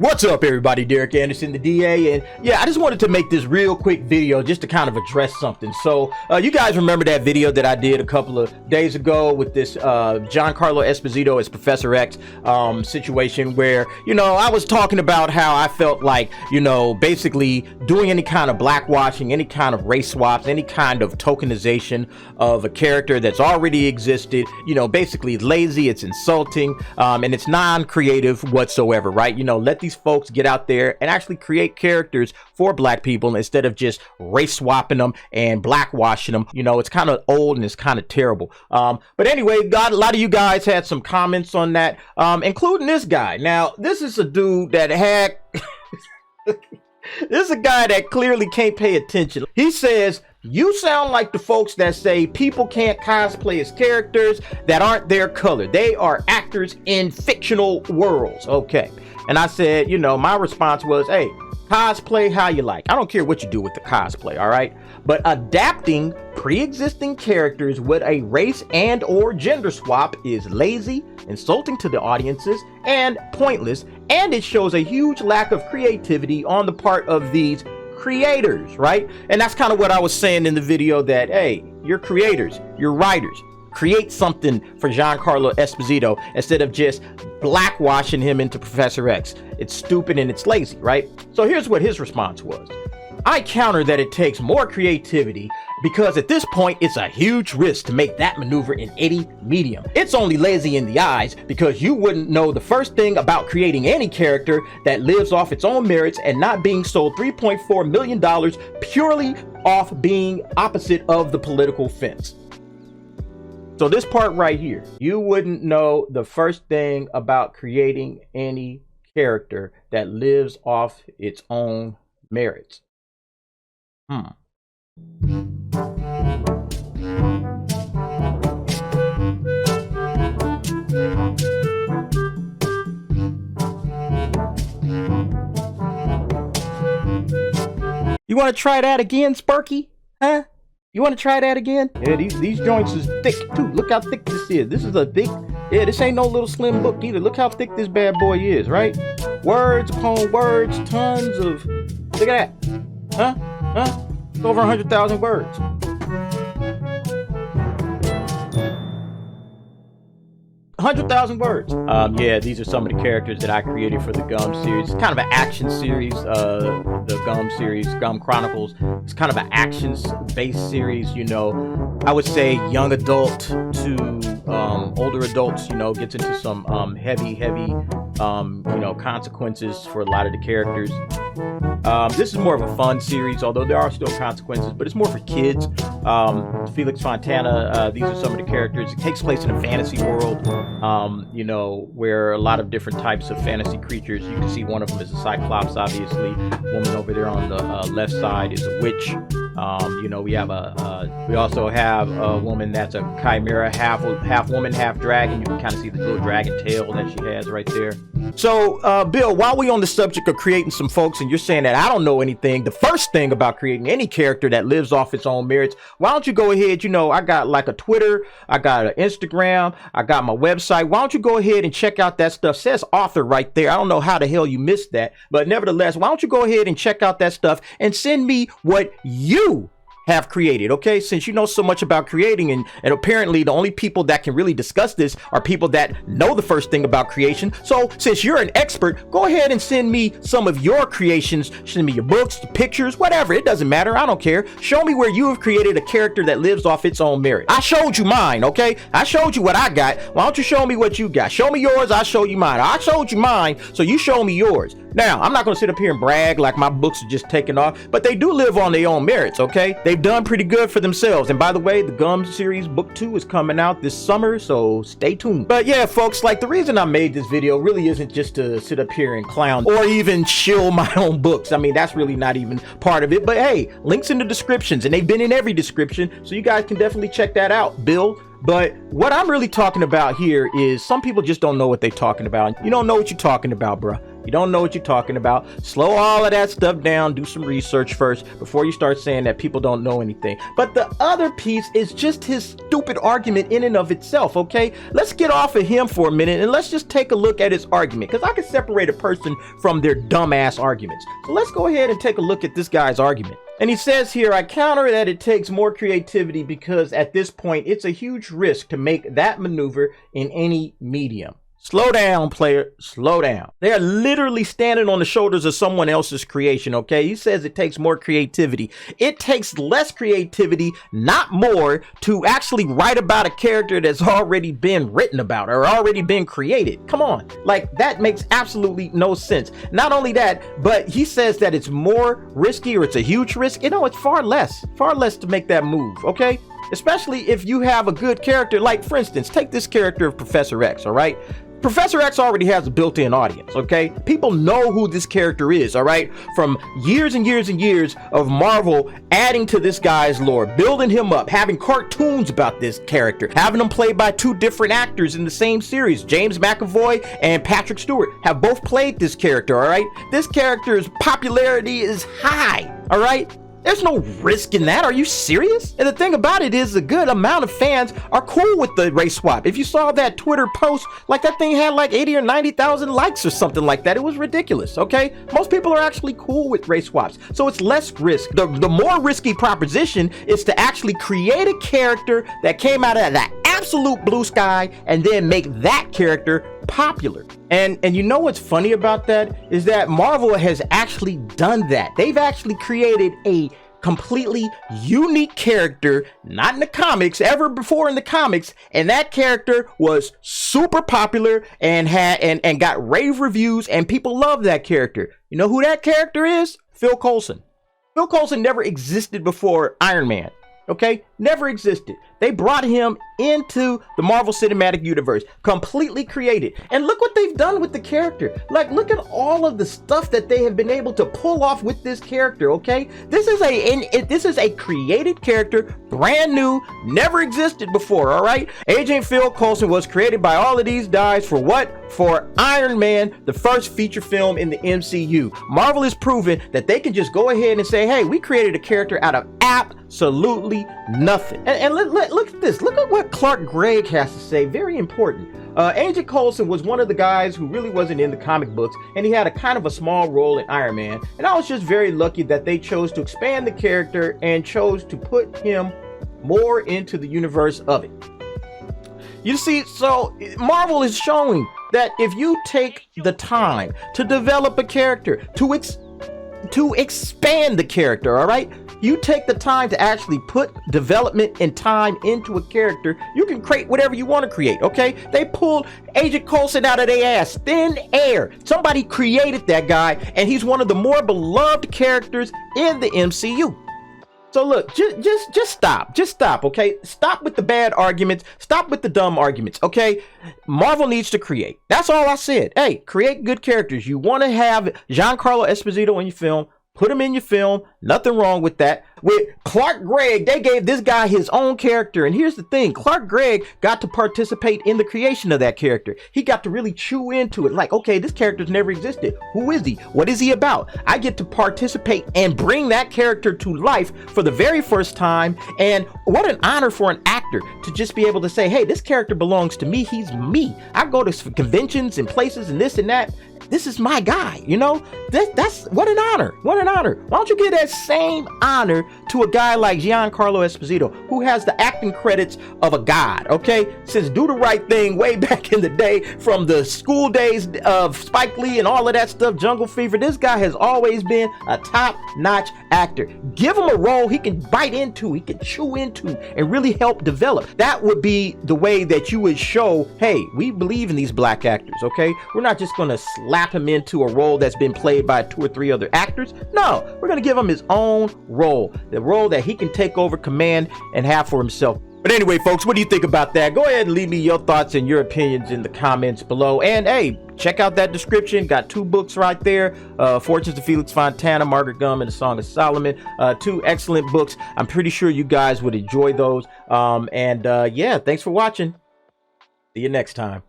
What's up, everybody? Derek Anderson, the DA, and yeah, I just wanted to make this real quick video just to kind of address something. So you guys remember that video that I did a couple of days ago with this Giancarlo Esposito as Professor X situation where, you know, I was talking about how I felt like, you know, basically doing any kind of blackwashing, any kind of race swaps, any kind of tokenization of a character that's already existed, you know, basically lazy, it's insulting, and it's non-creative whatsoever, right? You know, let these folks get out there and actually create characters for black people instead of just race swapping them and blackwashing them. You know, it's kind of old and it's kind of terrible. But anyway, a lot of you guys had some comments on that, including this guy. Now, this is a dude that had this is a guy that clearly can't pay attention. He says, "You sound like the folks that say people can't cosplay as characters that aren't their color. They are actors in fictional worlds." Okay. And I said, you know, my response was, hey, cosplay how you like. I don't care what you do with the cosplay, all right? But adapting pre-existing characters with a race and or gender swap is lazy, insulting to the audiences, and pointless. And it shows a huge lack of creativity on the part of these creators, right? And that's kind of what I was saying in the video, that, hey, you're creators, you're writers. Create something for Giancarlo Esposito instead of just blackwashing him into Professor X. It's stupid and it's lazy, right? So here's what his response was. "I counter that it takes more creativity because at this point it's a huge risk to make that maneuver in any medium. It's only lazy in the eyes because you wouldn't know the first thing about creating any character that lives off its own merits and not being sold $3.4 million purely off being opposite of the political fence." So this part right here, you wouldn't know the first thing about creating any character that lives off its own merits. You want to try that again, Sparky? Huh? You want to try that again? Yeah, these joints is thick too. Look how thick this is. This is a thick, yeah, this ain't no little slim book either. Look how thick this bad boy is, right? Words upon words, tons of, look at that. Huh? It's over 100,000 words. 100,000 words. Yeah, these are some of the characters that I created for the Gum series. It's kind of an action series, the Gum series, Gum Chronicles. It's kind of an action-based series, you know. I would say young adult to older adults, you know, gets into some heavy, you know, consequences for a lot of the characters. This is more of a fun series, although there are still consequences, but it's more for kids. Felix Fontana, these are some of the characters. It takes place in a fantasy world, you know, where a lot of different types of fantasy creatures. You can see one of them is a Cyclops, obviously. Woman over there on the left side is a witch. You know, we also have a woman that's a chimera, half woman, half dragon. You can kind of see the little dragon tail that she has right there. So, Bill, while we on the subject of creating some folks, and you're saying that I don't know anything, the first thing about creating any character that lives off its own merits, why don't you go ahead, you know, I got like a Twitter, I got an Instagram, I got my website. Why don't you go ahead and check out that stuff? It says author right there. I don't know how the hell you missed that, but nevertheless, why don't you go ahead and check out that stuff and send me what you have created, okay? Since you know so much about creating, and apparently the only people that can really discuss this are people that know the first thing about creation. So since you're an expert, go ahead and send me some of your creations. Send me your books, pictures, whatever. It doesn't matter. I don't care. Show me where you have created a character that lives off its own merit. I showed you mine, okay? I showed you what I got. Why don't you show me what you got? Show me yours, I'll show you mine. I showed you mine, so you show me yours. Now, I'm not going to sit up here and brag like my books are just taking off, but they do live on their own merits, okay? They've done pretty good for themselves. And by the way, the Gum series book 2 is coming out this summer, so stay tuned. But yeah, folks, like the reason I made this video really isn't just to sit up here and clown or even shill my own books. I mean, that's really not even part of it. But hey, links in the descriptions, and they've been in every description, so you guys can definitely check that out. Bill. But what I'm really talking about here is some people just don't know what they're talking about. You don't know what you're talking about, bruh. You don't know what you're talking about. Slow all of that stuff down. Do some research first before you start saying that people don't know anything. But the other piece is just his stupid argument in and of itself, okay? Let's get off of him for a minute and let's just take a look at his argument, because I can separate a person from their dumbass arguments. So let's go ahead and take a look at this guy's argument. And he says here, I counter that it takes more creativity because at this point, it's a huge risk to make that maneuver in any medium. Slow down, player. Slow down. They are literally standing on the shoulders of someone else's creation, okay? He says it takes more creativity. It takes less creativity, not more, to actually write about a character that's already been written about or already been created. Come on. Like, that makes absolutely no sense. Not only that, but he says that it's more risky or it's a huge risk. You know, it's far less to make that move, okay? Especially if you have a good character. Like, for instance, take this character of Professor X, all right? Professor X already has a built-in audience, okay? People know who this character is, all right? From years and years and years of Marvel adding to this guy's lore, building him up, having cartoons about this character, having him played by two different actors in the same series. James McAvoy and Patrick Stewart have both played this character, all right? This character's popularity is high, all right? There's no risk in that. Are you serious? And the thing about it is a good amount of fans are cool with the race swap. If you saw that Twitter post, like that thing had like 80 or 90,000 likes or something like that. It was ridiculous, okay? Most people are actually cool with race swaps. So it's less risk. The more risky proposition is to actually create a character that came out of that absolute blue sky and then make that character popular. And you know what's funny about that is that Marvel has actually done that. They've actually created a completely unique character, not in the comics, ever before in the comics, and that character was super popular and got rave reviews, and people love that character. You know who that character is? Phil Coulson. Phil Coulson never existed before Iron Man. Okay, never existed. They brought him into the Marvel Cinematic Universe, completely created. And look what they've done with the character. Like, look at all of the stuff that they have been able to pull off with this character, okay? This is a created character, brand new, never existed before, all right? Agent Phil Coulson was created by all of these guys for what? For Iron Man, the first feature film in the MCU. Marvel has proven that they can just go ahead and say, hey, we created a character out of absolutely nothing. And look at this. Look at what Clark Gregg has to say. Very important. Agent Coulson was one of the guys who really wasn't in the comic books, and he had a kind of a small role in Iron Man. And I was just very lucky that they chose to expand the character and chose to put him more into the universe of it. You see, so Marvel is showing that if you take the time to develop a character, to expand the character, all right? You take the time to actually put development and time into a character, you can create whatever you want to create, okay? They pulled Agent Coulson out of their ass, thin air. Somebody created that guy, and he's one of the more beloved characters in the MCU. So look, just stop, okay? Stop with the bad arguments. Stop with the dumb arguments, okay? Marvel needs to create. That's all I said. Hey, create good characters. You want to have Giancarlo Esposito in your film, put him in your film. Nothing wrong with that. With Clark Gregg, they gave this guy his own character. And here's the thing. Clark Gregg got to participate in the creation of that character. He got to really chew into it. Like, okay, this character's never existed. Who is he? What is he about? I get to participate and bring that character to life for the very first time. And what an honor for an actor to just be able to say, hey, this character belongs to me. He's me. I go to conventions and places and this and that. This is my guy, you know? That's what an honor. What an honor. Why don't you give that same honor to a guy like Giancarlo Esposito, who has the acting credits of a god, okay? Since Do the Right Thing way back in the day, from the school days of Spike Lee and all of that stuff, Jungle Fever, this guy has always been a top-notch actor. Give him a role he can bite into, he can chew into, and really help develop. That would be the way that you would show, hey, we believe in these black actors, okay? We're not just gonna slap him into a role that's been played by 2 or 3 other actors. No, we're gonna give him his own role, the role that he can take over command and have for himself. But anyway, folks, what do you think about that? Go ahead and leave me your thoughts and your opinions in the comments below. And hey, check out that description. Got 2 books right there. Fortunes of Felix Fontana, Margaret Gum, and The Song of Solomon. 2 excellent books. I'm pretty sure you guys would enjoy those. Yeah, thanks for watching. See you next time.